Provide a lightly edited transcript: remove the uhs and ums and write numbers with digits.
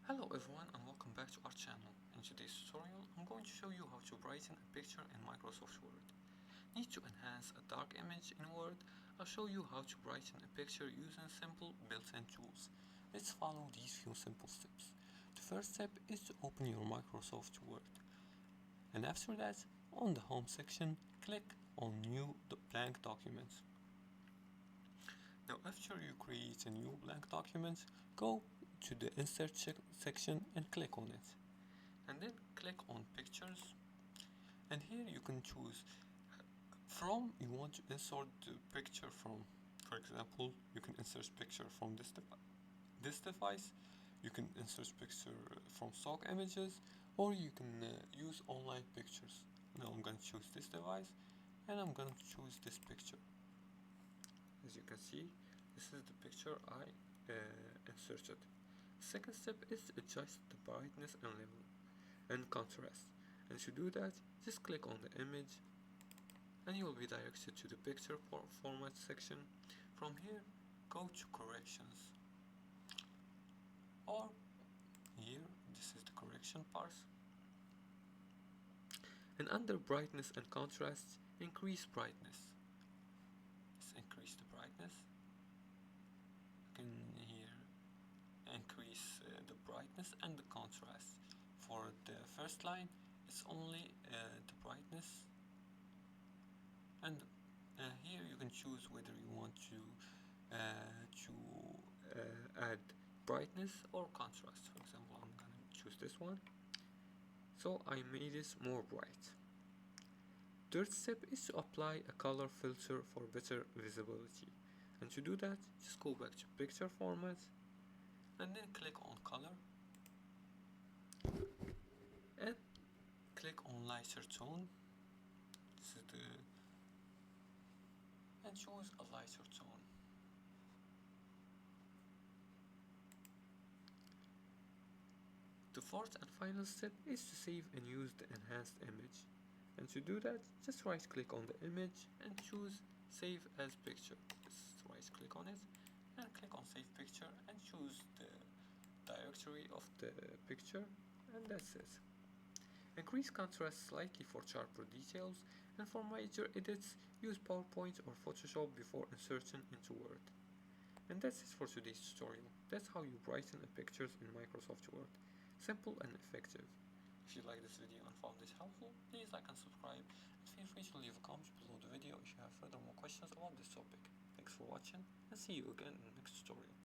Hello everyone and welcome back to our channel. In today's tutorial, I'm going to show you how to brighten a picture in Microsoft Word. Need to enhance a dark image in Word? I'll show you how to brighten a picture using simple built-in tools. Let's follow these few simple steps. The first step is to open your Microsoft Word. And after that, on the home section, click on New Blank Document. Now after you create a new blank document, go to the insert section and click on it. And then click on pictures. And here you can choose from you want to insert the picture from. For example, you can insert picture from this device. You can insert picture from stock images, or you can use online pictures. Now I'm going to choose this device and I'm going to choose this picture. As you can see, this is the picture I inserted. Second step is to adjust the brightness and level and contrast. And to do that, just click on the image and you will be directed to the picture format section. From here, go to corrections, or here, this is the correction part. And under brightness and contrast, increase brightness. Let's increase the brightness. You can here increase the brightness and the contrast. For the first line, it's only the brightness, and here you can choose whether you want to add brightness or contrast. For example, I'm gonna choose this one, so I made it more bright. Third step is to apply a color filter for better visibility, and to do that, just go back to picture format and then click on color and click on lighter tone. This is and choose a lighter tone. The fourth and final step is to save and use the enhanced image. And to do that, just right click on the image and choose save as picture. Just right click on it and click on save picture and choose the directory of the picture, and that's it. Increase contrast slightly for sharper details, and for major edits, use PowerPoint or Photoshop before inserting into Word. And that's it for today's tutorial. That's how you brighten a pictures in Microsoft Word. Simple and effective. If you like this video and found this helpful, please like and subscribe, and feel free to leave a comment below the video if you have further more questions about this topic. Thanks for watching, and see you again in the next tutorial.